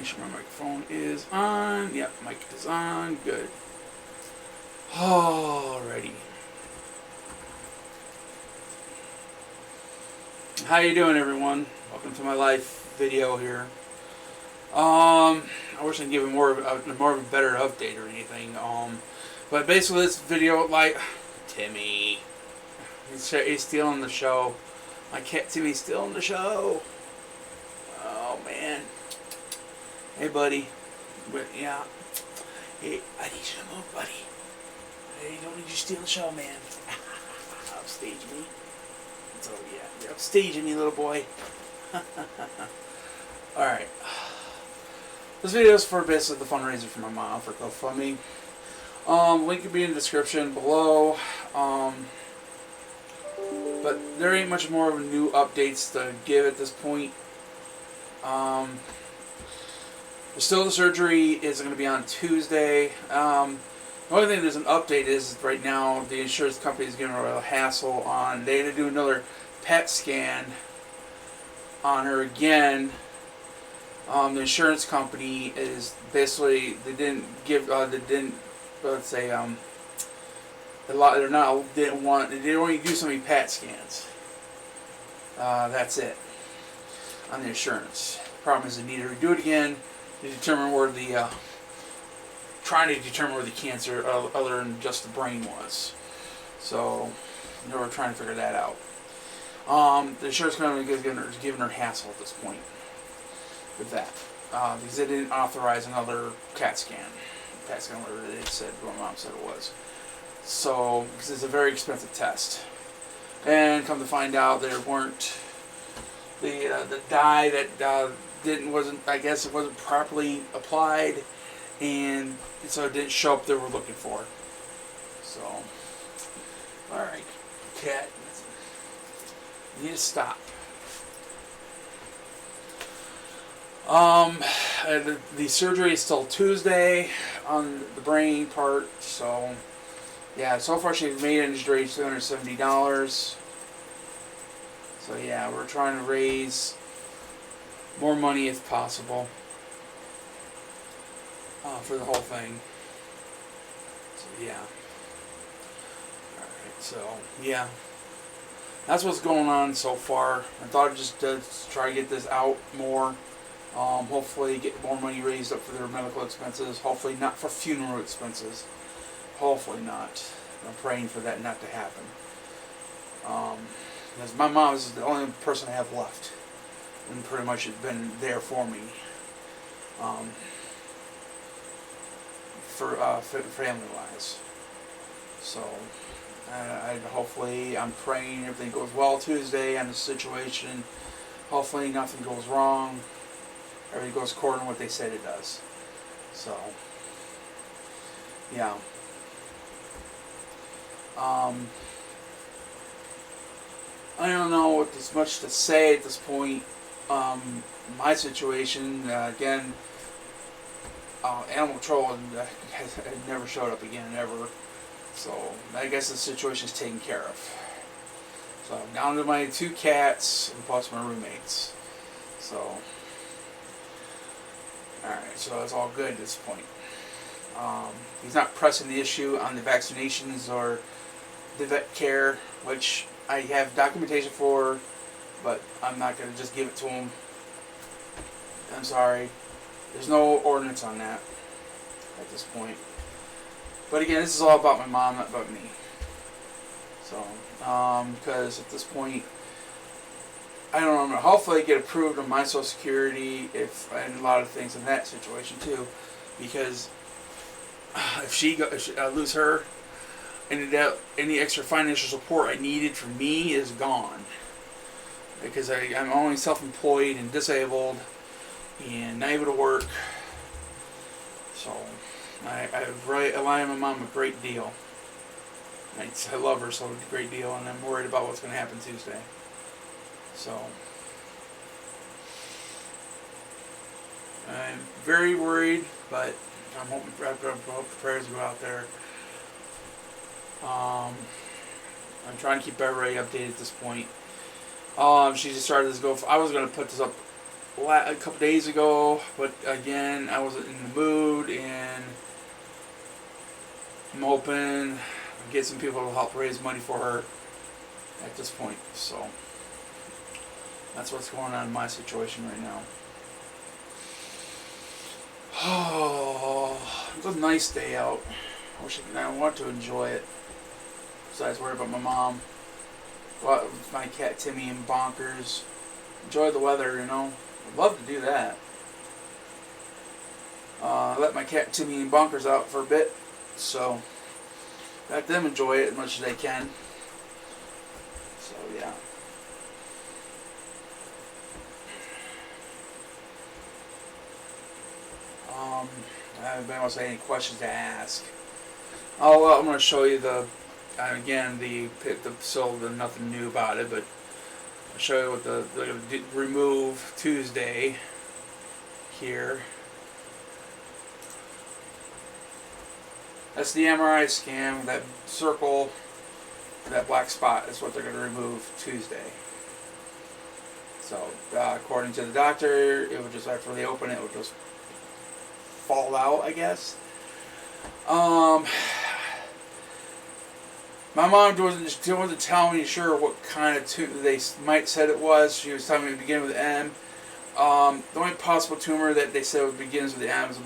Make sure my microphone is on. Yep, mic is on. Good. Alrighty. How you doing, everyone? Welcome to my life video here. I wish I could give you more of a better update or anything. But basically, this video, like Timmy, he's stealing the show. My cat Timmy's stealing the show. Oh man. Hey, buddy. But yeah. Hey, I need you to move, buddy. Hey, don't need you to steal the show, man. Upstage me. Oh yeah, you're upstaging me, little boy. Alright. This video is for basically the fundraiser for my mom for GoFundMe. Link will be in the description below. But there ain't much more of a new updates to give at this point. Still, the surgery is going to be on Tuesday. The only thing there's an update is right now the insurance company is giving her a hassle on. They had to do another PET scan on her again. The insurance company is basically they didn't let's say a lot. They only do so many PET scans. That's it on the insurance. Problem is they need to redo it again to determine where the trying to determine where the cancer other than just the brain was. So they were trying to figure that out. The insurance company is giving her hassle at this point with that because they didn't authorize another CAT scan, whatever they said, what my mom said it was. So because it's a very expensive test, and come to find out there weren't the dye that I guess it wasn't properly applied, and so it didn't show up they were looking for. So, alright, cat, you need to stop. The surgery is still Tuesday on the brain part, so yeah, so far she's made an injury $270. So yeah, we're trying to raise more money if possible for the whole thing. So yeah. Alright, so yeah. That's what's going on so far. I thought I'd just try to get this out more. Hopefully get more money raised up for their medical expenses. Hopefully not for funeral expenses. Hopefully not. I'm praying for that not to happen. Because my mom is the only person I have left. And pretty much has been there for me. For family-wise. So, hopefully, I'm praying everything goes well Tuesday on the situation. Hopefully, nothing goes wrong. Everything goes according to what they said it does. So, yeah. I don't know as much to say at this point. My situation, again, animal control has never showed up again, ever. So, I guess the situation is taken care of. So, I'm down to my 2 cats, and plus my roommates. So, alright, so that's all good at this point. He's not pressing the issue on the vaccinations or the vet care, which I have documentation for, but I'm not going to just give it to him. I'm sorry. There's no ordinance on that at this point. But again, this is all about my mom, not about me. So, because at this point, I don't know, hopefully get approved on my Social Security and a lot of things in that situation too. Because if I lose her, any extra financial support I needed from me is gone. Because I'm only self-employed and disabled and not able to work. So I rely on my mom a great deal. I love her so a great deal, and I'm worried about what's going to happen Tuesday. So I'm very worried, but I'm hoping I hope the prayers go out there. I'm trying to keep everybody updated at this point. She just started this I was going to put this up a couple days ago, but again, I wasn't in the mood, and I'm hoping I get some people to help raise money for her at this point. So that's what's going on in my situation right now. Oh, it's a nice day out. I want to enjoy it. Besides, worry about my mom. Go out with my cat Timmy and Bonkers. Enjoy the weather, you know. I'd love to do that. Let my cat Timmy and Bonkers out for a bit. So, let them enjoy it as much as they can. So, yeah. Anybody wants any questions to ask? Oh, I'm going to show you again, so there's nothing new about it, but I'll show you what they're going to remove Tuesday here. That's the MRI scan. That circle, that black spot is what they're going to remove Tuesday. So, according to the doctor, it would just, after they open it, it would just fall out, I guess. My mom wasn't telling me sure what kind of tumor they might said it was. She was telling me it began with M. The only possible tumor that they said begins with the M is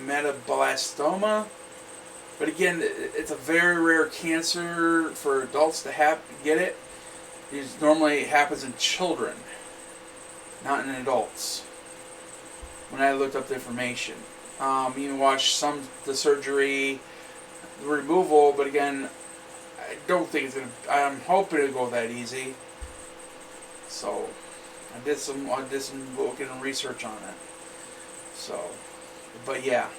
metablastoma. But again, it's a very rare cancer for adults to get it. It normally happens in children, not in adults. When I looked up the information, even watched the surgery, the removal, but again, I don't think it's gonna. I'm hoping it'll go that easy. So, I did some looking and research on it. So, but yeah,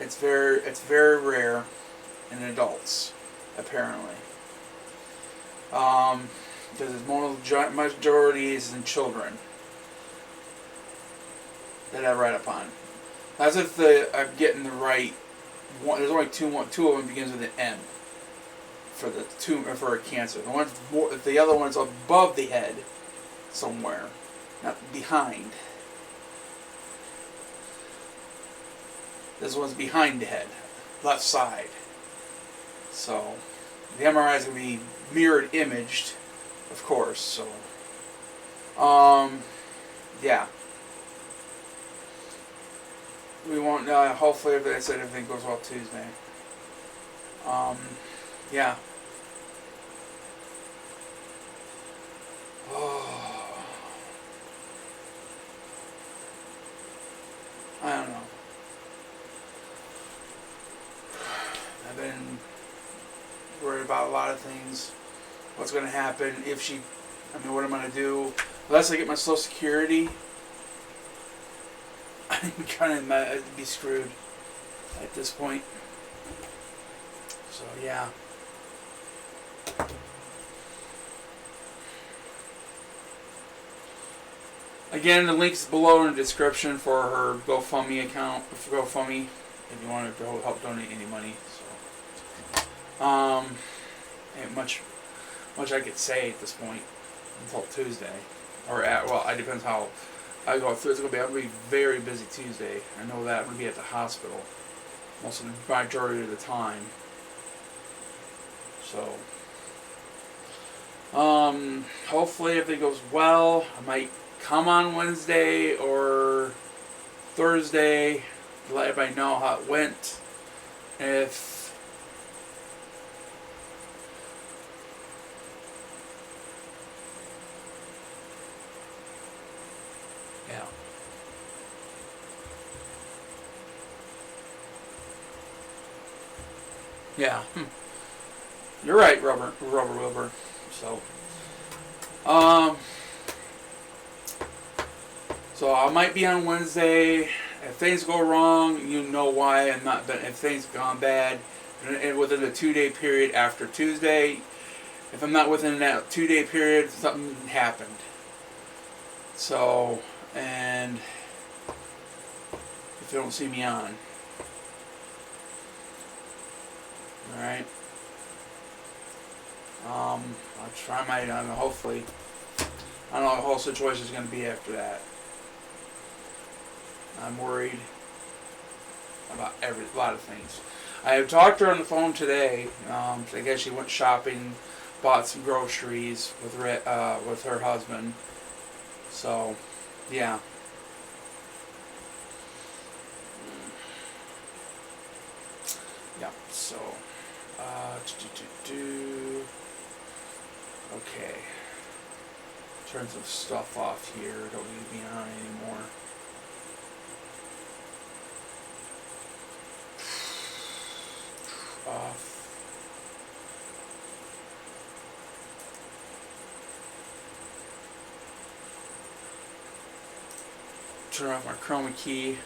it's very rare in adults, apparently. Because it's more majority is in children that I read upon. As if I'm getting the right one. There's only two of them begins with an M for the tumor for a cancer. The other one's above the head somewhere, not behind. This one's behind the head, left side. So the MRI is going to be mirrored imaged, of course. So, yeah. We won't. Hopefully, I said everything goes well Tuesday. Yeah. Oh. I don't know. I've been worried about a lot of things. What's going to happen if what am I going to do? Unless I get my Social Security, I'm kind of be screwed at this point. So, yeah. Again, the link's below in the description for her GoFundMe account. For GoFundMe, if you want to help donate any money. So, ain't much I could say at this point until Tuesday, it depends how I go through. I'm gonna be very busy Tuesday. I know that I'm gonna be at the hospital most of the majority of the time. So, hopefully, if it goes well, I might come on Wednesday or Thursday to let everybody know how it went. Yeah. You're right, Rubber Wilbur. So, so I might be on Wednesday. If things go wrong, you know why I'm not. But if things gone bad, and within the 2-day period after Tuesday, if I'm not within that 2-day period, something happened. So, and if you don't see me on, all right. I'll try hopefully I don't know how the whole situation is going to be after that. I'm worried about a lot of things. I have talked to her on the phone today. I guess she went shopping, bought some groceries with her husband. So, yeah. Yeah. So, okay. Turn some stuff off here. Don't need to be on anymore. Off. Turn off my chroma key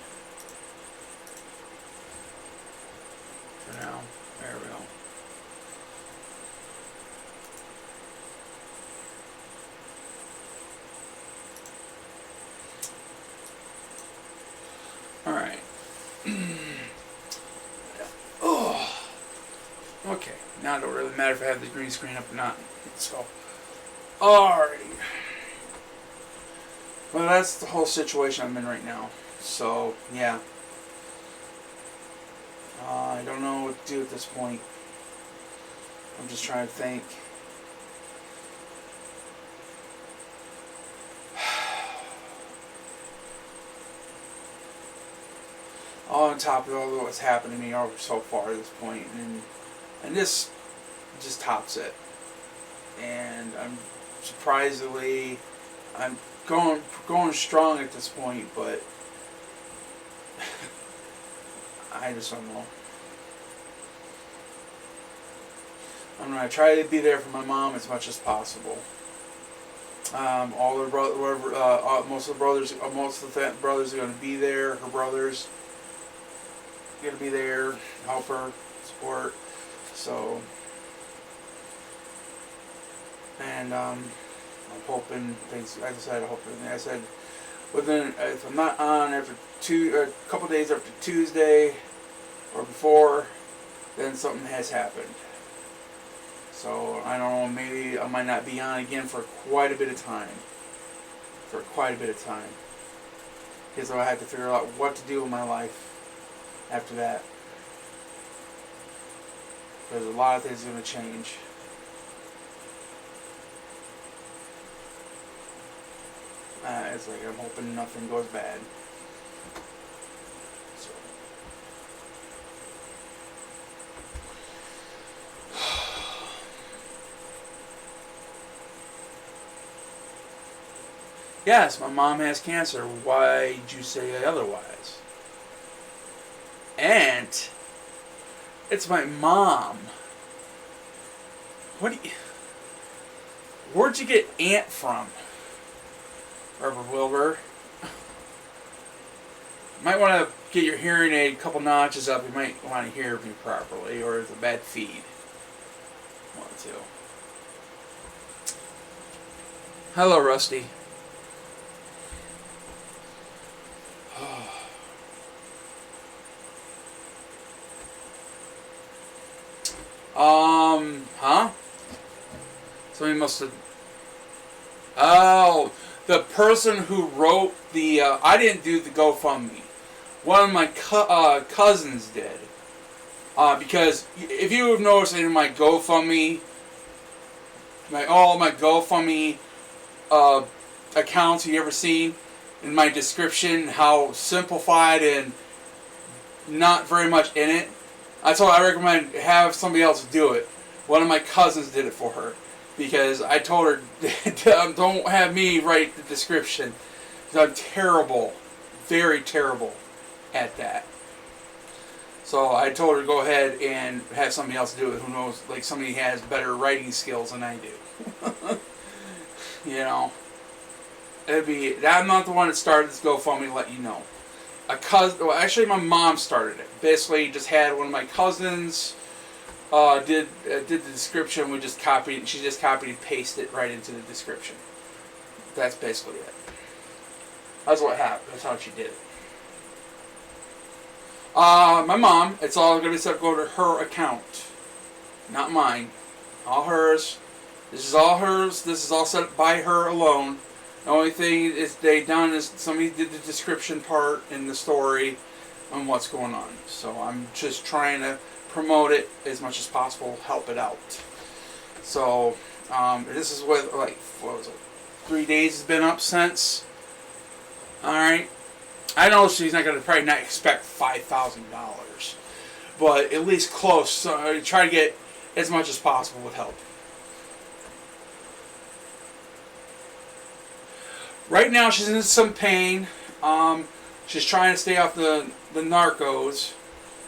for now. There we go. All right. Oh. Okay. Now it don't really matter if I have the green screen up or not. So, alright. Well, that's the whole situation I'm in right now. So, yeah. I don't know what to do at this point. I'm just trying to think. All on top of all what's happened to me so far at this point, and this just tops it. And I'm surprisingly, I'm going strong at this point, but I just don't know. I'm gonna try to be there for my mom as much as possible. All the most of the brothers are gonna be there. Her brothers are gonna be there, help her, support. So, and I'm hoping things. Like I said, I said within, if I'm not on after a couple days after Tuesday or before, then something has happened. So I don't know. Maybe I might not be on again for quite a bit of time. Because I had to figure out what to do with my life after that. There's a lot of things going to change. It's like I'm hoping nothing goes bad. So. Yes, my mom has cancer. Why did you say otherwise? Aunt? It's my mom. Where'd you get aunt from? Reverend Wilbur. Might want to get your hearing aid a couple notches up. You might want to hear me properly, or it's a bad feed. One, two. Hello, Rusty. Huh? Somebody must have... Oh, the person who wrote the... I didn't do the GoFundMe. One of my cousins did. Because if you have noticed in my GoFundMe... all my GoFundMe accounts you ever seen, in my description, how simplified and not very much in it. That's why I recommend have somebody else do it. One of my cousins did it for her. Because I told her, don't have me write the description. Because I'm terrible, very terrible at that. So I told her to go ahead and have somebody else do it. Who knows, like somebody has better writing skills than I do. You know. I'm not the one that started this GoFundMe to let you know. Well, actually my mom started it. Basically just had one of my cousins did the description. She just copied and pasted it right into the description. That's basically it. That's what happened. That's how she did it. My mom, it's all going to go to her account. Not mine. All hers. This is all hers. This is all set up by her alone. The only thing is they done is somebody did the description part in the story on what's going on. So I'm just trying to promote it as much as possible, help it out. So this is what was it? 3 days has been up since. All right. I know she's not going to probably not expect $5,000, but at least close. So I try to get as much as possible with help. Right now, she's in some pain. She's trying to stay off the narcos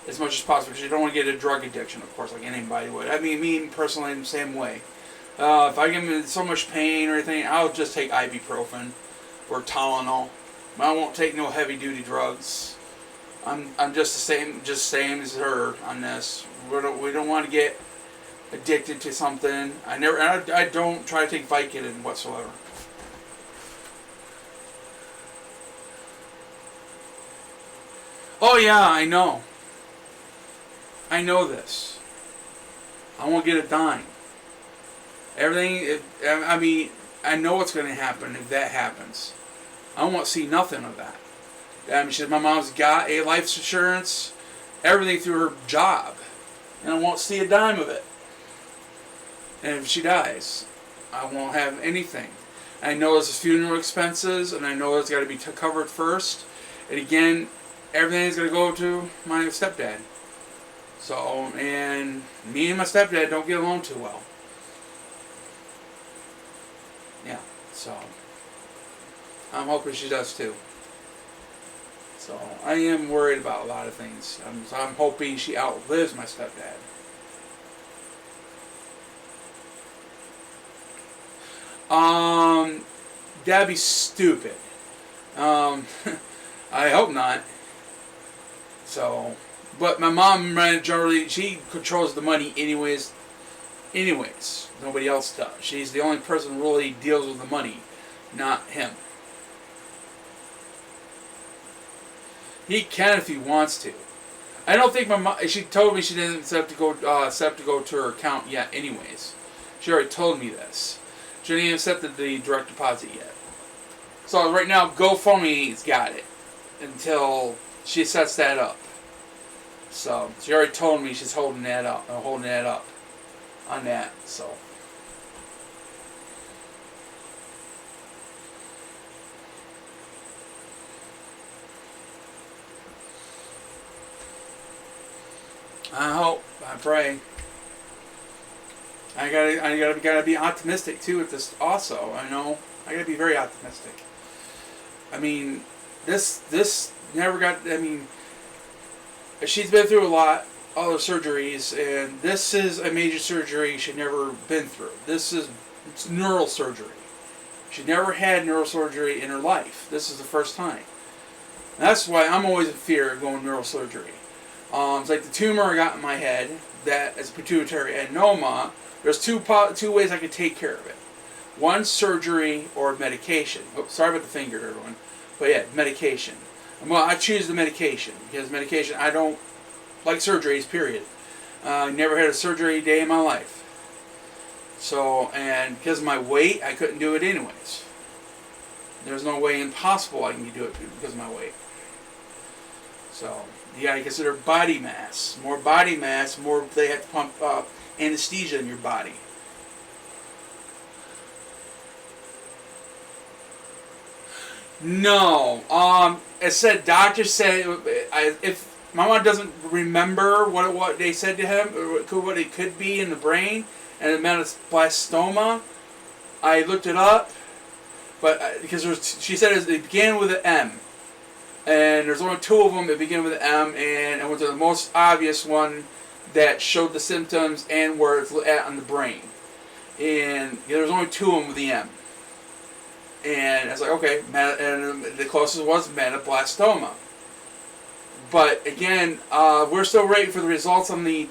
as much as possible. She don't want to get a drug addiction, of course, like anybody would. I mean, me personally, I'm the same way. If I get in so much pain or anything, I'll just take ibuprofen or Tylenol. I won't take no heavy-duty drugs. I'm just the same as her on this. We don't want to get addicted to something. I don't try to take Vicodin whatsoever. Oh yeah, I know. I know this. I won't get a dime. Everything. I mean, I know what's going to happen if that happens. I won't see nothing of that. I mean, she said my mom's got a life insurance, everything through her job, and I won't see a dime of it. And if she dies, I won't have anything. I know there's funeral expenses, and I know it's got to be covered first. And again, everything's going to go to my stepdad. So, and me and my stepdad don't get along too well. Yeah, so I'm hoping she does too. So I am worried about a lot of things. I'm hoping she outlives my stepdad. That'd be stupid. I hope not. So, but my mom generally, she controls the money anyways. Nobody else does. She's the only person who really deals with the money, not him. He can if he wants to. I don't think my mom. She told me she didn't set to go to her account yet. Anyways, she already told me this. She didn't even set the direct deposit yet. So right now, GoFundMe's got it until she sets that up. So she already told me she's holding that up on that. So. I hope. I pray. I gotta be optimistic too with this. Also, I know I gotta be very optimistic. I mean, this never got. I mean, she's been through a lot, other surgeries, and this is a major surgery she'd never been through. It's neural surgery. She never had neurosurgery in her life. This is the first time. And that's why I'm always in fear of going neurosurgery. It's like the tumor I got in my head, that is pituitary adenoma. There's two ways I could take care of it. One, surgery or medication. Oh, sorry about the finger, everyone. But yeah, medication. Well, I choose the medication because medication, I don't like surgeries, period. I never had a surgery a day in my life. So, and because of my weight, I couldn't do it anyways. There's no way impossible I can do it because of my weight. So, you gotta consider body mass. More body mass, more they have to pump anesthesia in your body. No. It said, doctors said, if my mom doesn't remember what they said to him, or what it could be in the brain, and the amount of blastoma, I looked it up, but because she said it began with an M. And there's only two of them that begin with an M, and it was the most obvious one that showed the symptoms and where it's at on the brain. And there's only two of them with the M. And I was like, okay, and the closest was metablastoma. But again, we're still waiting for the results on the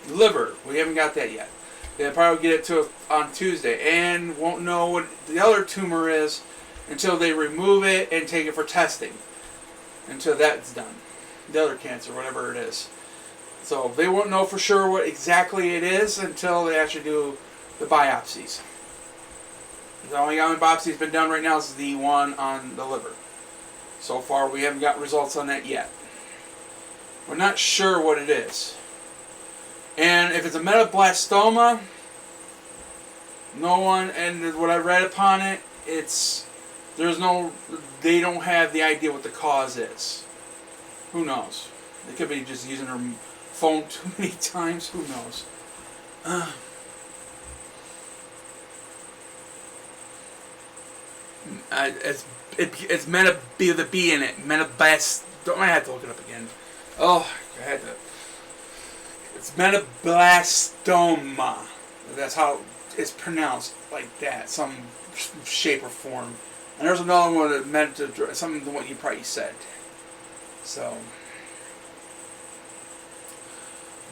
liver. We haven't got that yet. They'll probably get it on Tuesday, and won't know what the other tumor is until they remove it and take it for testing. Until that's done, the other cancer, whatever it is. So they won't know for sure what exactly it is until they actually do the biopsies. The only biopsy that's been done right now is the one on the liver. So far, we haven't got results on that yet. We're not sure what it is. And if it's a metablastoma, no one, and what I read upon it, they don't have the idea what the cause is. Who knows? They could be just using their phone too many times. Who knows? It's meant to be the B in it. Metablast. I have to look it up again. Oh, I had to. It's metablastoma. That's how it's pronounced, like that, some shape or form. And there's another one that meant to something to what you probably said. So,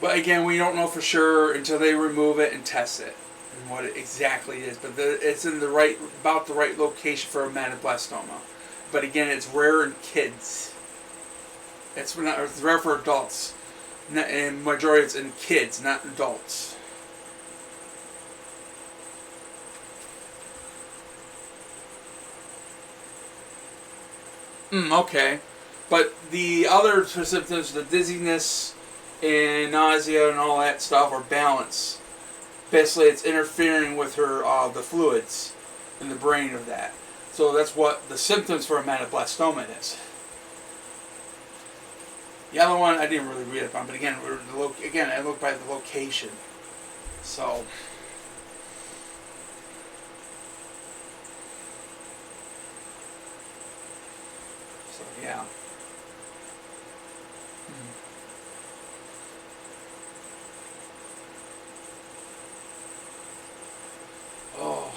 but again, we don't know for sure until they remove it and test it and what it exactly is. But it's in about the right location for a metablastoma. But again, it's rare in kids. It's rare for adults. And majority it's in kids, not adults. Okay. But the other symptoms, the dizziness and nausea and all that stuff, are balance. Basically, it's interfering with the fluids in the brain of that. So that's what the symptoms for a metablastoma is. The other one I didn't really read upon, but again, I looked by the location. So yeah. Oh.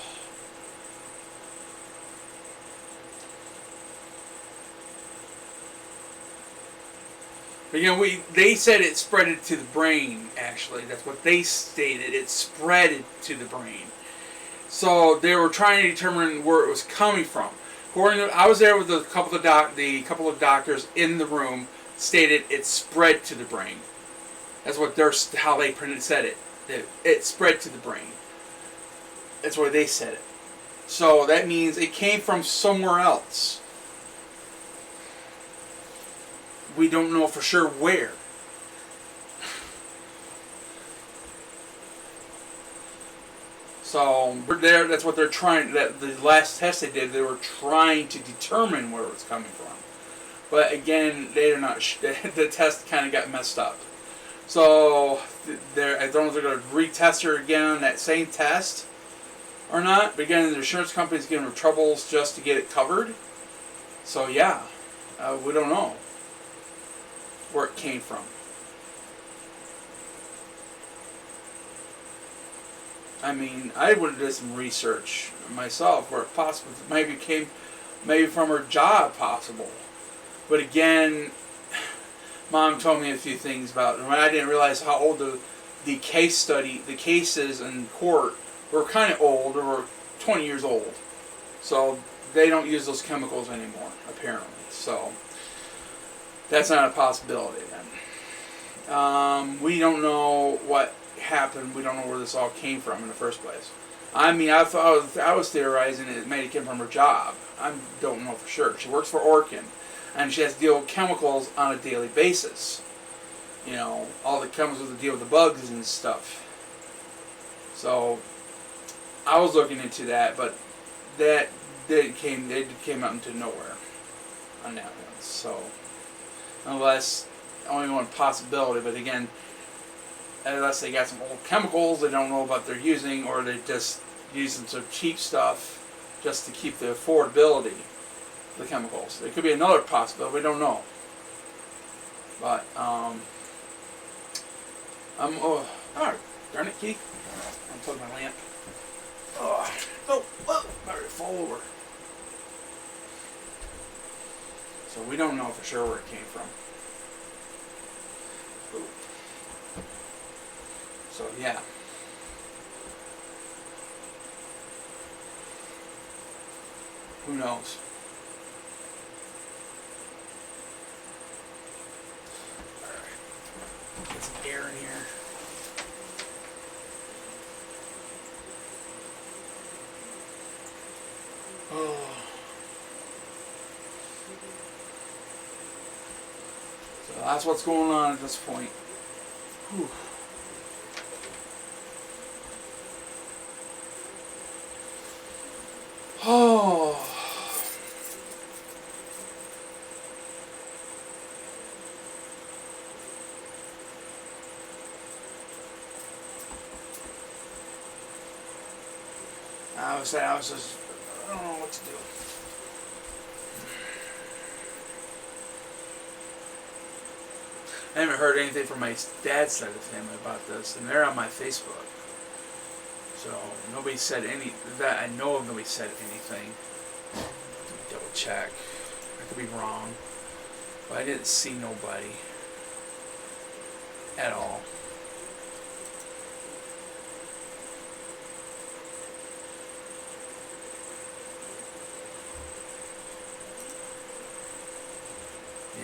Again, they said it spreaded to the brain, actually. That's what they stated. It spreaded to the brain. So they were trying to determine where it was coming from. I was there with a couple of doctors in the room, stated it spread to the brain. That's what how they said it. It spread to the brain. That's where they said it. So that means it came from somewhere else. We don't know for sure where. So there. That's what they're trying. That the last test they did, they were trying to determine where it's coming from. But again, they're not. The test kind of got messed up. So I don't know if they're going to retest her again on that same test or not. But again, the insurance company's giving her troubles just to get it covered. So yeah, we don't know where it came from. I mean, I would have done some research myself where it possible. Maybe from her job, possible. But again, Mom told me a few things about it. And I didn't realize how old the cases in court were kind of old. They were 20 years old. So they don't use those chemicals anymore, apparently. So that's not a possibility then. We don't know what happened. We don't know where this all came from in the first place. I mean, I was theorizing it may have come from her job. I don't know for sure. She works for Orkin, and she has to deal with chemicals on a daily basis. You know, all the chemicals to deal with the bugs and stuff. So I was looking into that, but that came out into nowhere on that one. So unless only one possibility, but again, unless they got some old chemicals they don't know about they're using, or they just using some cheap stuff just to keep the affordability of the chemicals. There could be another possibility, we don't know. But oh, darn it, Keith. I'm plugging my lamp. Oh, better fall over. So we don't know for sure where it came from. Ooh. So yeah. Who knows? Alright. Get some air in here. Oh. So that's what's going on at this point. Whew. Oh. I was just, I don't know what to do. I haven't heard anything from my dad's side of the family about this, and they're on my Facebook. So nobody said any that I know of. Nobody said anything. Double check. I could be wrong, but I didn't see nobody at all.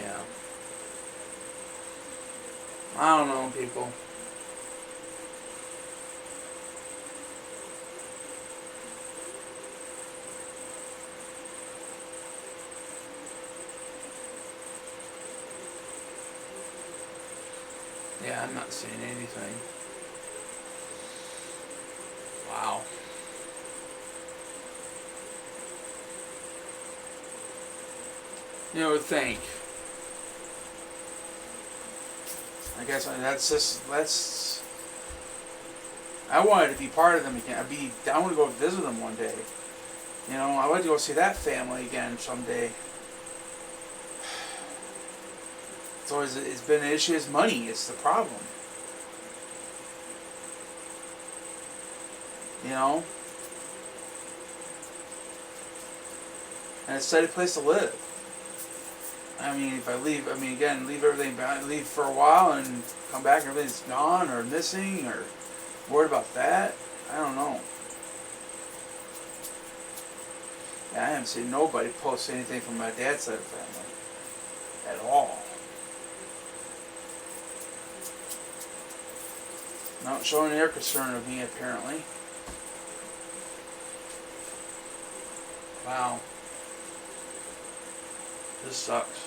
Yeah. I don't know, people. Yeah, I'm not seeing anything. Wow. You would think. I guess that's. I wanted to be part of them again. I want to go visit them one day. You know, I want to go see that family again someday. It's been an issue. Is money. It's the problem. You know, and it's a steady place to live. I mean, if I leave, leave everything behind, leave for a while and come back and everything's gone or missing or worried about that. I don't know. Yeah, I haven't seen nobody post anything from my dad's side of the family at all. Not showing their concern of me, apparently. Wow. This sucks.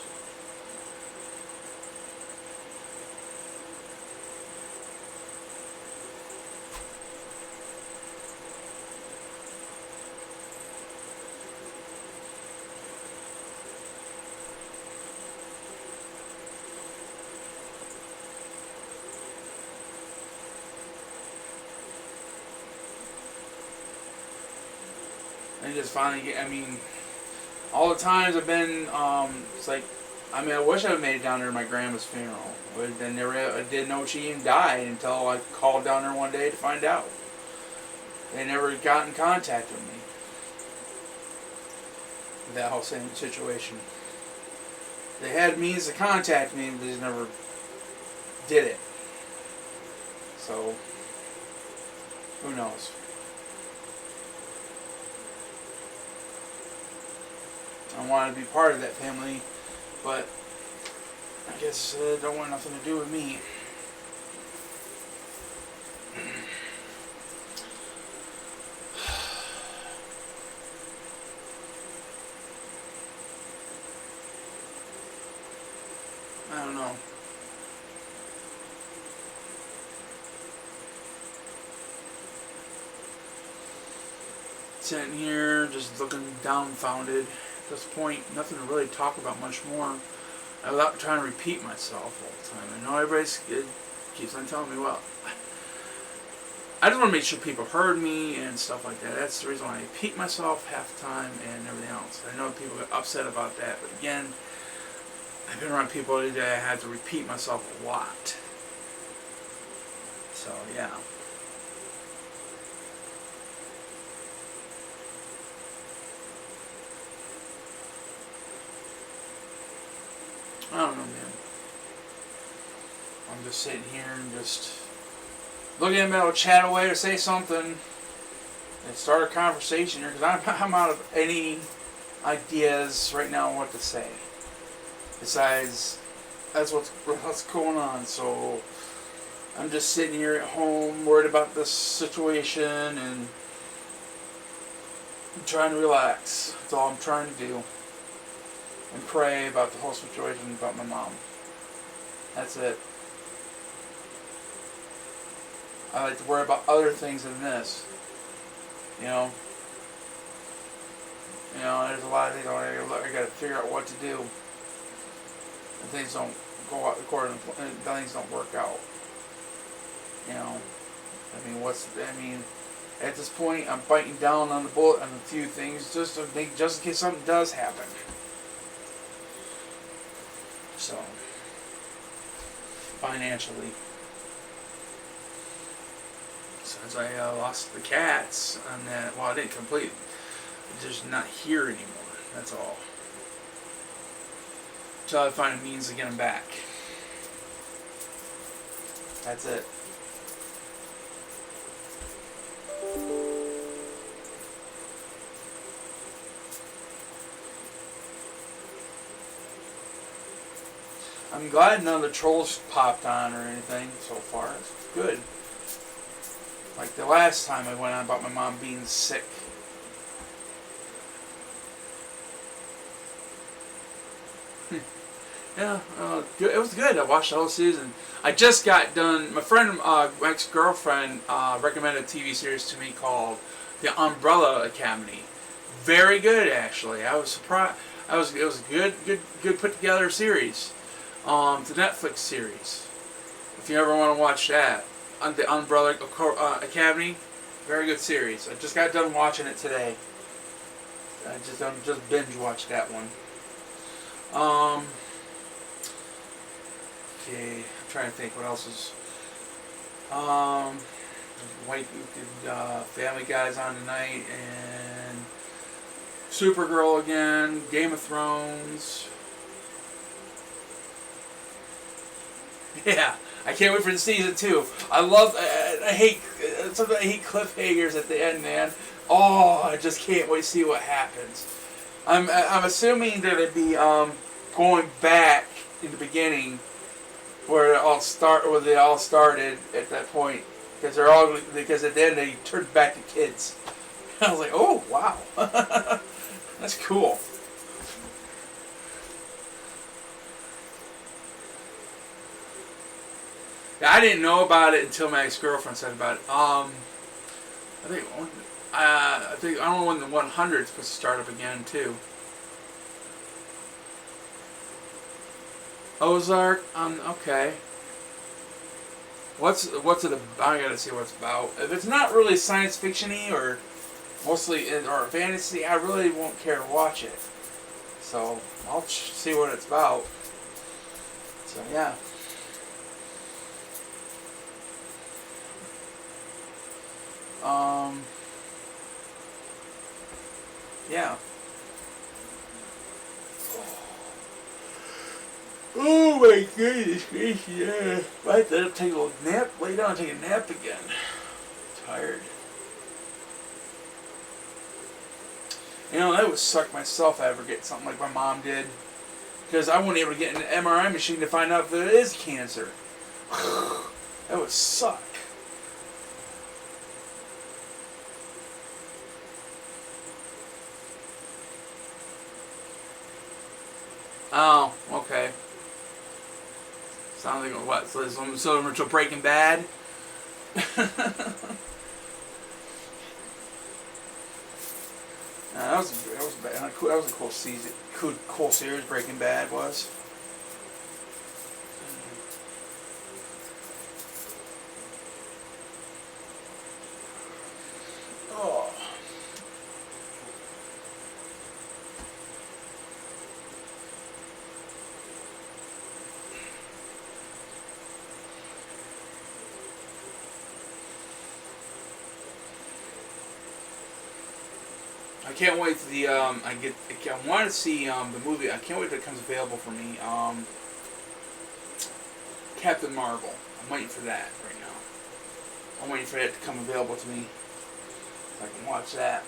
And just finally get, all the times I've been, it's like, I wish I had made it down there to my grandma's funeral. But then I didn't know she even died until I called down there one day to find out. They never got in contact with me. That whole same situation. They had means to contact me, but they just never did it. So, who knows? I wanted to be part of that family, but I guess they don't want nothing to do with me. I don't know. Sitting here, just looking dumbfounded. At this point, nothing to really talk about much more without trying to repeat myself all the time. I know everybody keeps on telling me, well, I just want to make sure people heard me and stuff like that. That's the reason why I repeat myself half the time and everything else. I know people get upset about that, but again, I've been around people that I had to repeat myself a lot. So, yeah. I don't know, man. I'm just sitting here and just looking at them to chat away or say something and start a conversation here because I'm out of any ideas right now on what to say. Besides, that's what's going on. So I'm just sitting here at home worried about this situation and I'm trying to relax. That's all I'm trying to do. And pray about the whole situation about my mom. That's it. I like to worry about other things than this. You know? There's a lot of things I gotta figure out what to do. And things don't go out according to plan, things don't work out. At this point, I'm biting down on the bullet on a few things just in case something does happen. So, financially. Since I lost the cats on that, well, I didn't complete. They're just not here anymore. That's all. Until I find a means to get them back. That's it. I'm glad none of the trolls popped on or anything so far. It's good. Like the last time I went on about my mom being sick. Yeah, good. It was good. I watched the whole season. I just got done. My friend, my ex-girlfriend, recommended a TV series to me called The Umbrella Academy. Very good, actually. I was surprised. It was a good put together series. The Netflix series. If you ever want to watch that, The Umbrella Academy, very good series. I just got done watching it today. I just binge watched that one. Okay, I'm trying to think what else is. Family Guy's on tonight, and Supergirl again, Game of Thrones. Yeah, I can't wait for the season 2. I hate cliffhangers at the end, man. Oh, I just can't wait to see what happens. I'm assuming that it'd be going back in the beginning where they all started at that point, because at the end they turned back to kids. I was like, oh wow, that's cool. I didn't know about it until my ex-girlfriend said about it. I don't know when the 100 is supposed to start up again too. Ozark. Okay. What's it about? I gotta see what it's about. If it's not really science fiction-y or mostly or fantasy, I really won't care to watch it. So I'll see what it's about. So yeah. Yeah. Oh my goodness gracious, yeah. I have to take a little nap, lay down and take a nap again. I'm tired. I would suck myself if I ever get something like my mom did. Because I wasn't able to get an MRI machine to find out if it is cancer. That would suck. Oh, okay. Sounds like what? So similar to Breaking Bad? That was bad. That was a cool season. Cool series. Breaking Bad was. Oh. I can't wait to I want to see the movie. I can't wait that it comes available for me. Captain Marvel. I'm waiting for that right now. I'm waiting for it to come available to me so I can watch that.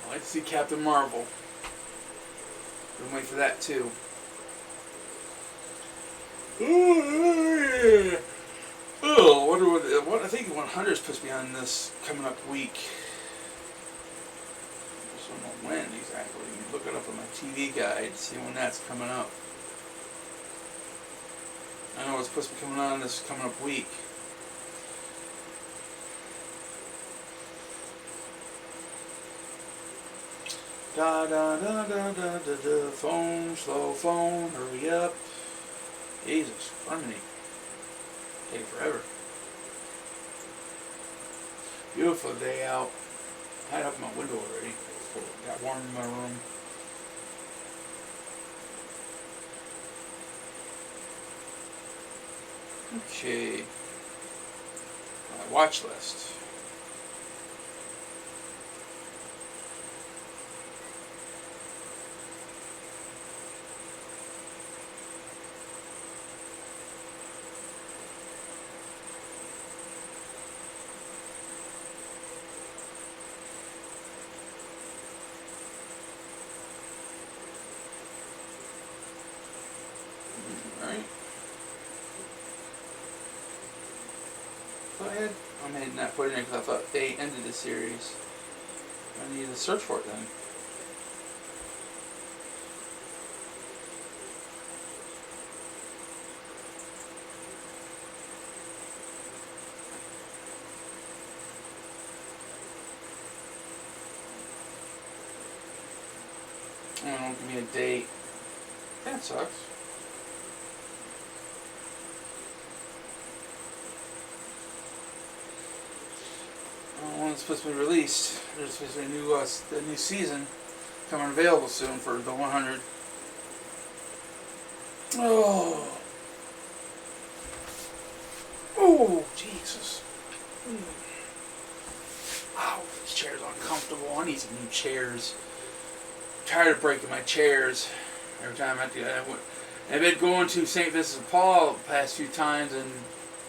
I like to see Captain Marvel. I'm waiting for that too. Oh, I wonder what I think 100's puts me on this coming up week. I just don't know when exactly. Look it up on my TV guide, see when that's coming up. I know it's supposed to be coming on this coming up week. Da da da da da da da. Phone, slow phone, hurry up. Jesus, harmony. Take forever. Beautiful day out. I had up my window already. Got warm in my room. Okay. My watch list. Alright. Go ahead. I may not put it in because I thought they ended the series. I need to search for it then. Oh, don't give me a date. That sucks. It's supposed to be released. There's supposed to be a new season coming available soon for the 100. Oh, oh, Jesus! Wow, this chair's uncomfortable. I need some new chairs. I'm tired of breaking my chairs every time I do that. I've been going to St. Vincent de Paul the past few times and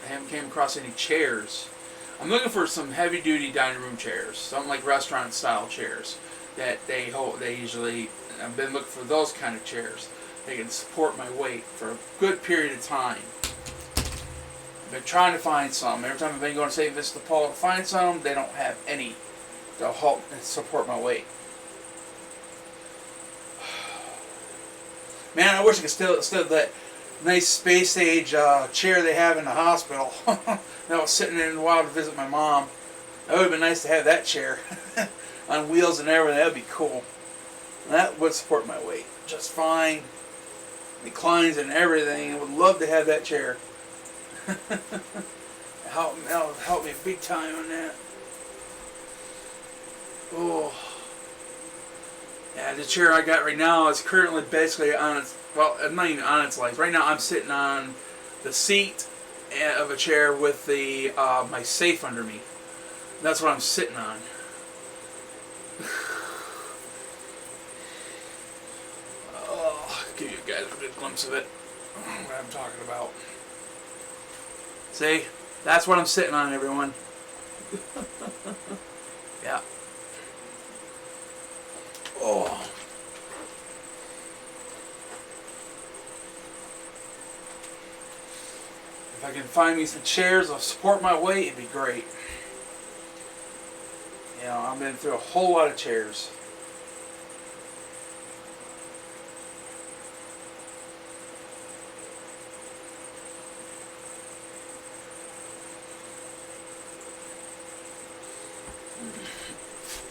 I haven't came across any chairs. I'm looking for some heavy-duty dining room chairs, something like restaurant-style chairs that they hold. They usually. I've been looking for those kind of chairs. They can support my weight for a good period of time. I've been trying to find some. Every time I've been going to St. Vincent de Paul to find some, they don't have any to help and support my weight. Man, I wish I could still that nice space age chair they have in the hospital. That was sitting in a while to visit my mom. That would have been nice to have that chair on wheels and everything. That would be cool. That would support my weight just fine. Reclines and everything. I would love to have that chair. That'll help me big time on that. Oh. Yeah, the chair I got right now is currently basically on its, well, I'm not even on its legs. Right now I'm sitting on the seat of a chair with the my safe under me. That's what I'm sitting on. Oh, give you guys a good glimpse of it. What I'm talking about. See? That's what I'm sitting on, everyone. Yeah. Oh. If I can find me some chairs that'll support my weight, it'd be great. You know, I've been through a whole lot of chairs.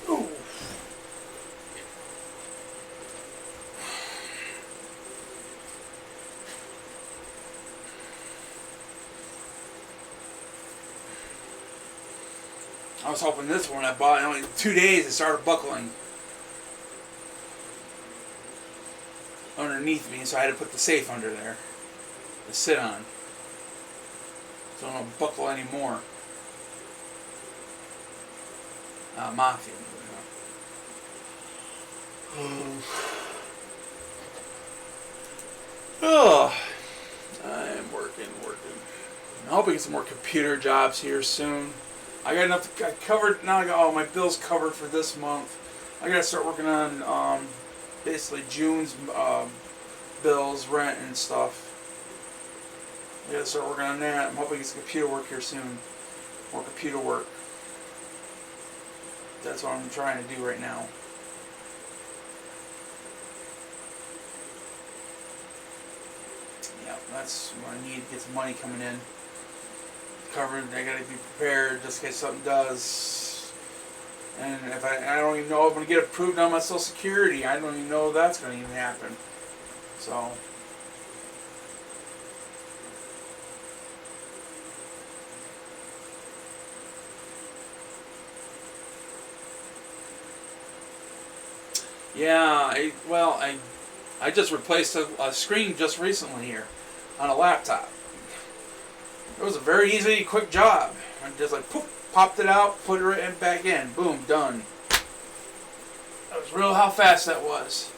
Ooh. I was hoping this one I bought in only 2 days it started buckling underneath me, so I had to put the safe under there to sit on. So it don't buckle anymore. Mafia. Oh, I'm working. I'm hoping to get some more computer jobs here soon. I got enough. I covered now. I got all my bills covered for this month. I got to start working on basically June's bills, rent, and stuff. I gotta start working on that. I'm hoping it's computer work here soon. More computer work. That's what I'm trying to do right now. Yeah, that's what I need to get some money coming in. Covered, I gotta be prepared just in case something does. And if I don't even know if I'm gonna get approved on my Social Security. I don't even know if that's gonna even happen. So. Yeah, I just replaced a screen just recently here on a laptop. It was a very easy, quick job. I just like poof, popped it out, put it back in, boom, done. That was real how fast that was.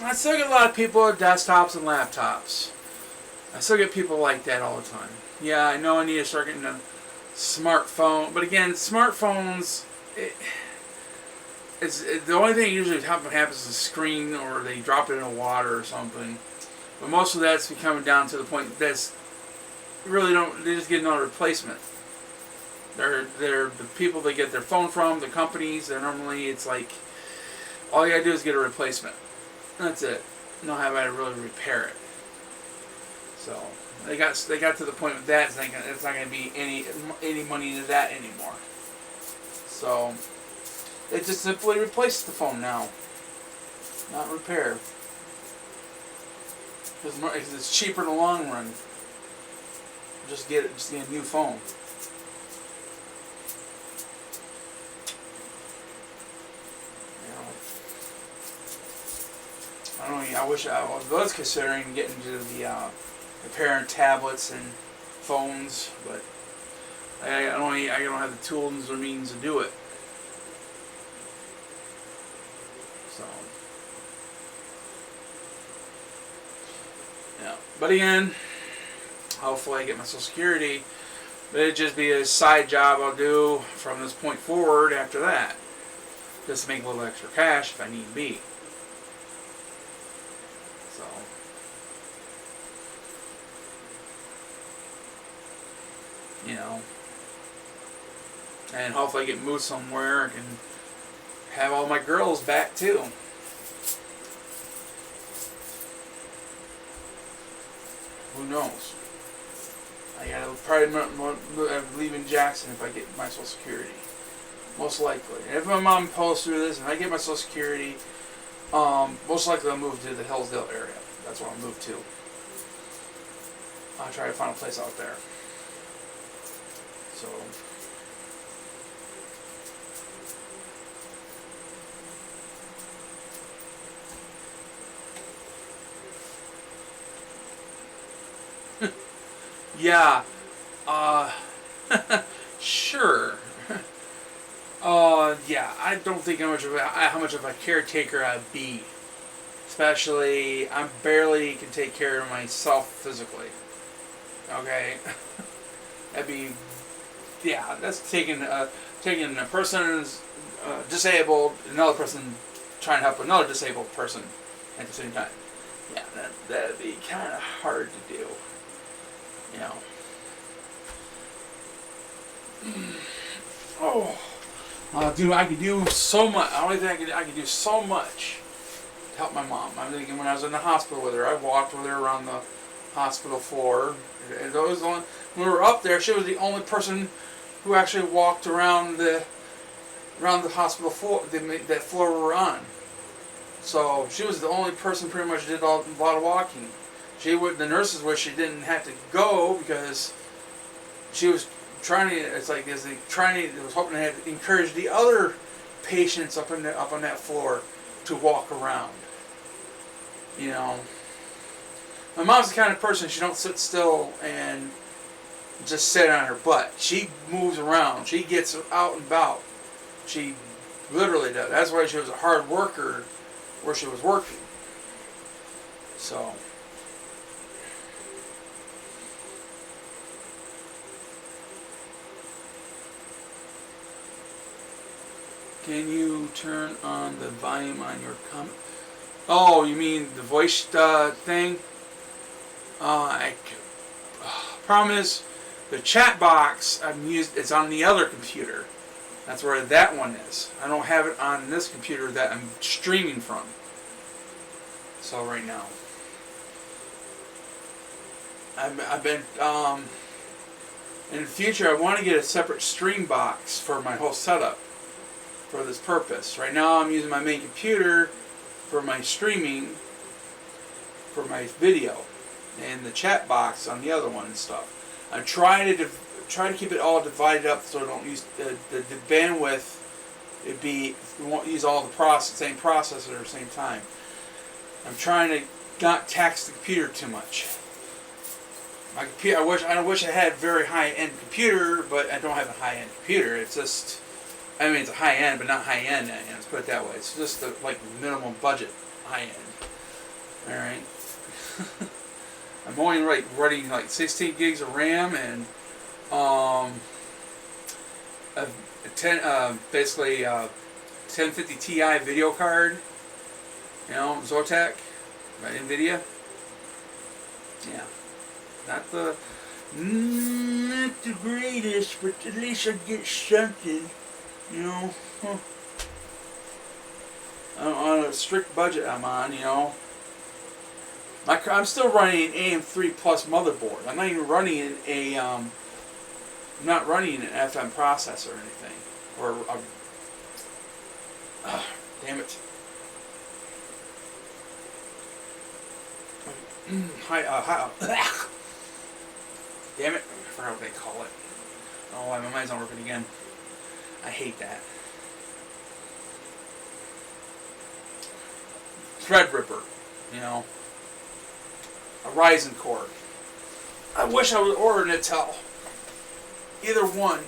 I still get a lot of people with desktops and laptops. I still get people like that all the time. Yeah, I know I need to start getting a smartphone, but again, smartphones. The only thing usually happens is a screen or they drop it in the water or something. But most of that's coming down to the point that's really they just get another replacement. They're the people they get their phone from, the companies. They're normally, it's like all you gotta do is get a replacement. That's it. You don't have to really repair it. So they got to the point with that. It's not gonna be any money into that anymore. So. They just simply replace the phone now, not repair. Because it's cheaper in the long run. Just get a new phone. I wish I was considering getting into the repairing tablets and phones, but I don't have the tools or means to do it. So, yeah. But again, hopefully I get my Social Security. But it'd just be a side job I'll do from this point forward after that. Just to make a little extra cash if I need to be. So, you know. And hopefully I get moved somewhere and have all my girls back too. Who knows? I gotta probably leave in Jackson if I get my Social Security. Most likely. And if my mom pulls through this and I get my Social Security, most likely I'll move to the Hillsdale area. That's where I'll move to. I'll try to find a place out there. So. Yeah, sure. Yeah, I don't think how much of a caretaker I'd be. Especially, I barely can take care of myself physically. Okay? That'd be, yeah, that's taking a person who's disabled, another person trying to help another disabled person at the same time. Yeah, that'd be kind of hard to do. You know. Dude, I could do so much. I only think I could do so much to help my mom. I'm thinking when I was in the hospital with her, I walked with her around the hospital floor. And when we were up there, she was the only person who actually walked around the hospital floor, that floor we were on. So she was the only person pretty much did a lot of walking. The nurses wish she didn't have to go because she was trying to. It's like it was hoping to have encourage the other patients up on that floor to walk around. You know, my mom's the kind of person, she don't sit still and just sit on her butt. She moves around. She gets out and about. She literally does. That's why she was a hard worker where she was working. So. Can you turn on the volume on your comment? Oh, you mean the voice thing? Problem is, the chat box it's on the other computer. That's where that one is. I don't have it on this computer that I'm streaming from. So right now, I've been in the future. I want to get a separate stream box for my whole setup for this purpose. Right now, I'm using my main computer for my streaming, for my video, and the chat box on the other one and stuff. I'm trying to keep it all divided up so I don't use the bandwidth. We won't use all the same processor at the same time. I'm trying to not tax the computer too much. My computer, I wish I had a very high-end computer, but I don't have a high-end computer. It's just, I mean, it's a high-end, but not high-end. Let's put it that way. It's just like minimum budget high-end. All right. I'm only running like 16 gigs of RAM and basically 1050 Ti video card. You know, Zotac by NVIDIA. Yeah. Not the greatest, but at least I get something, you know. On a strict budget I'm on, you know. I'm still running an AM3 Plus motherboard. I'm not even running I'm not running an FM processor or anything. Or damn it. Damn it, I forgot what they call it. Oh, my mind's not working again. I hate that. Threadripper, you know. A Ryzen core. I wish I would order an Intel. Either one.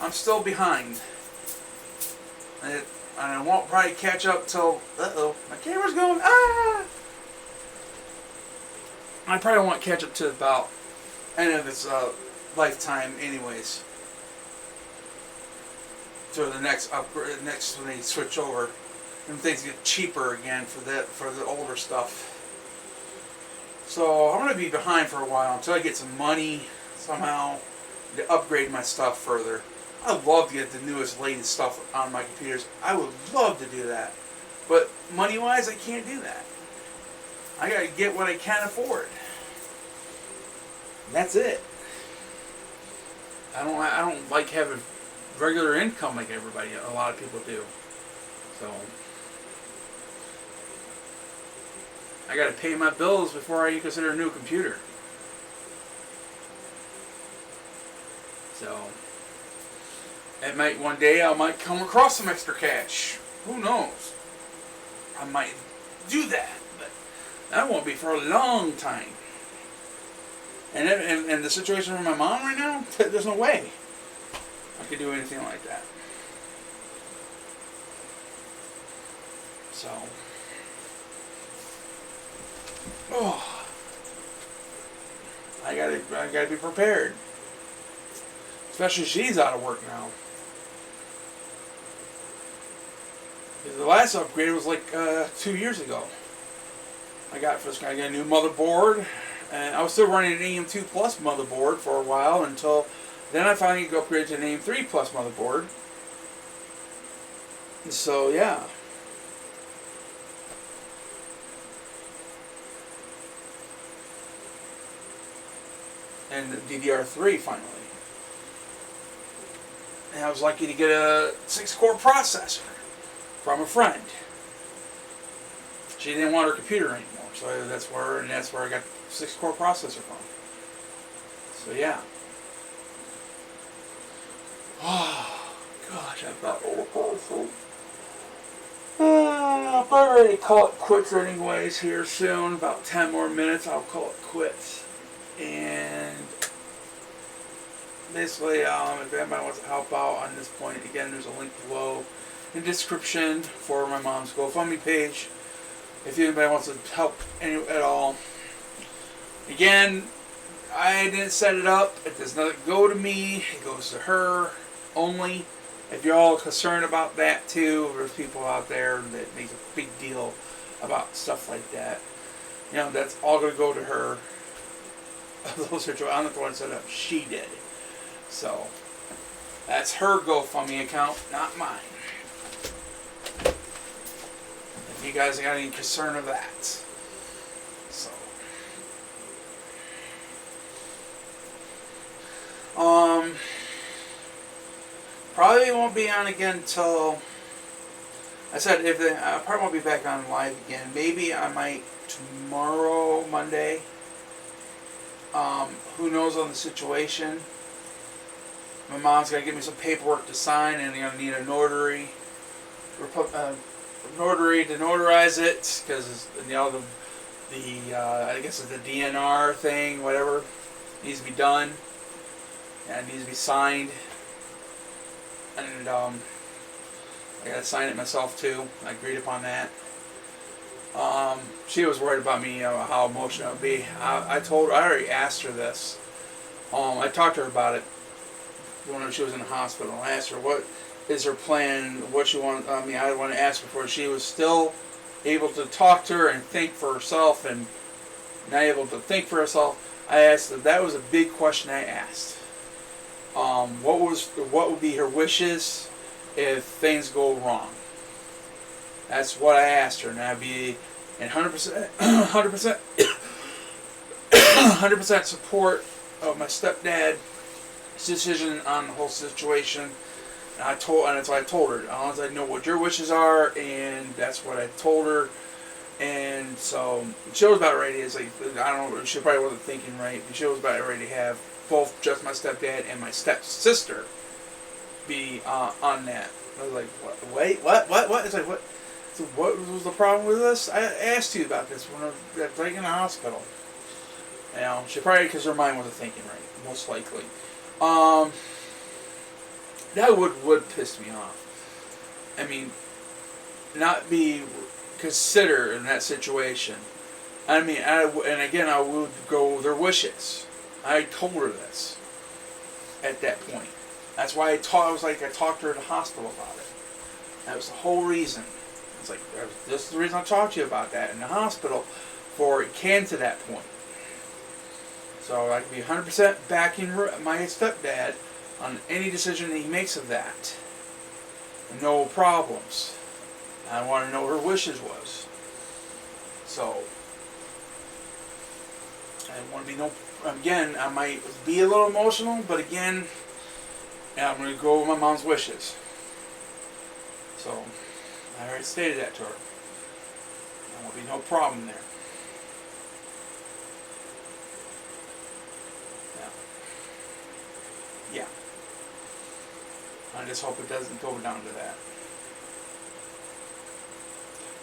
I'm still behind. And I won't probably catch up till... Uh-oh, my camera's going... Ah! I probably won't catch up to about end of its lifetime anyways. So the next upgrade, when they switch over, and things get cheaper again for the older stuff. So I'm gonna be behind for a while until I get some money somehow to upgrade my stuff further. I'd love to get the newest, latest stuff on my computers. I would love to do that, but money-wise, I can't do that. I gotta get what I can afford. That's it. I don't like having regular income like everybody. A lot of people do. So I gotta pay my bills before I consider a new computer. So one day I might come across some extra cash. Who knows? I might do that, but that won't be for a long time. And the situation with my mom right now, there's no way I could do anything like that. So, I gotta be prepared. Especially she's out of work now. The last upgrade was like 2 years ago. I got a new motherboard, and I was still running an AM2 Plus motherboard for a while until then I finally upgraded to an AM3 Plus motherboard. And so yeah. And the DDR3 finally. And I was lucky to get a 6-core processor from a friend. She didn't want her computer anymore, so that's where I got the 6-core processor from. So yeah. Oh gosh, I'm about overfull. I'll probably ready to call it quits anyways here soon. About 10 more minutes, I'll call it quits. And basically, if anybody wants to help out on this point, again, there's a link below in the description for my mom's GoFundMe page. If anybody wants to help at all. Again, I didn't set it up. It does not go to me. It goes to her only. If you're all concerned about that too, there's people out there that make a big deal about stuff like that. You know, that's all going to go to her. of those situations. I'm not the one that set it up. She did. So that's her GoFundMe account, not mine. If you guys got any concern of that. So probably won't be on again until, I said, if I probably won't be back on live again. Maybe I might tomorrow, Monday. Who knows on the situation. My mom's got to give me some paperwork to sign, and I'm going to need a notary. Notary to notarize it, because I guess it's the DNR thing, whatever, needs to be done. And it needs to be signed. And I got to sign it myself too. I agreed upon that. She was worried about me, how emotional it would be. I already asked her this. I talked to her about it whenever she was in the hospital. I asked her what is her plan, what she wanted. I mean, I want to ask her before she was still able to talk to her and think for herself, and not able to think for herself. I asked her, that was a big question I asked. What would be her wishes if things go wrong? That's what I asked her, and I'd be in 100%, 100%, 100% support of my stepdad's decision on the whole situation. And that's what I told her. As long as I know what your wishes are, and that's what I told her. And so she was about ready. It's like, I don't know. She probably wasn't thinking right. But she was about ready to have both just my stepdad and my stepsister be on that. I was like, what? Wait, what? It's like, what? So what was the problem with this? I asked you about this when I was in the hospital. You know, she probably, because her mind wasn't thinking right, most likely. That would piss me off. I mean, not be considered in that situation. I mean, and again, I would go with their wishes. I told her this at that point. That's why I talked to her at the hospital about it. That was the whole reason. It's like, this is the reason I talked to you about that in the hospital, before it came to that point. So I can be 100% backing my stepdad on any decision that he makes of that. No problems. I want to know what her wishes was. So I want to be again, I might be a little emotional, but again, I'm going to go with my mom's wishes. So I already stated that to her. There won't be no problem there. Yeah. I just hope it doesn't go down to that.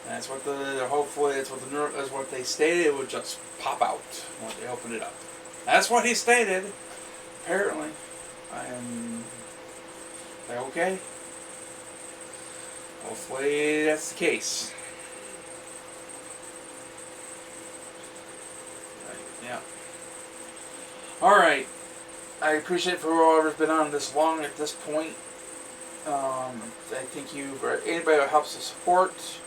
And that's what hopefully that's what they stated. It would just pop out when they opened it up. That's what he stated. Apparently, I'm like, okay. Hopefully that's the case. Right, yeah. All right. I appreciate for whoever's been on this long at this point. I thank you for anybody who helps to support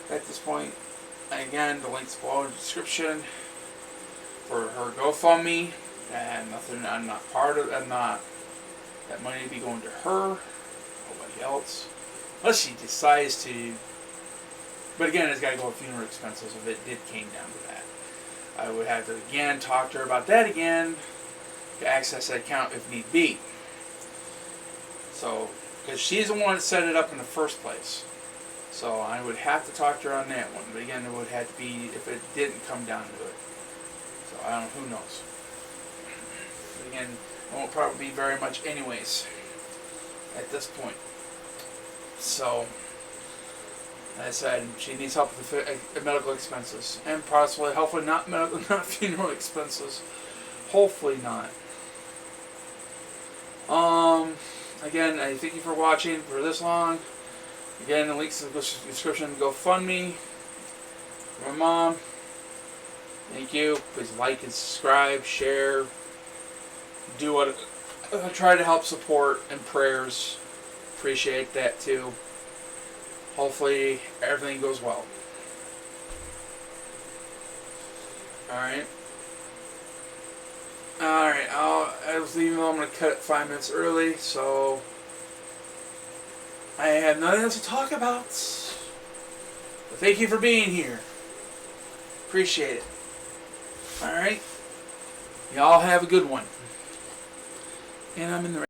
at this point. And again, the link's below in the description for her GoFundMe. And nothing, I'm not part of, I'm not, that money to be going to her, nobody else. Unless she decides to, but again, it's got to go with funeral expenses if it came down to that. I would have to again talk to her about that again, to access that account if need be. So, because she's the one that set it up in the first place. So I would have to talk to her on that one. But again, it would have to be if it didn't come down to it. So I don't know, who knows. But again, it won't probably be very much anyways at this point. So, as I said, she needs help with the medical expenses. And possibly, hopefully not funeral expenses. Hopefully not. Again, I thank you for watching for this long. Again, the links in the description. GoFundMe. My mom. Thank you. Please like and subscribe, share. Do what I try to help support, and prayers. Appreciate that too. Hopefully everything goes well. Alright. Alright, I was leaving though. I'm going to cut it 5 minutes early, so I have nothing else to talk about. But thank you for being here. Appreciate it. Alright. Y'all have a good one. And I'm in the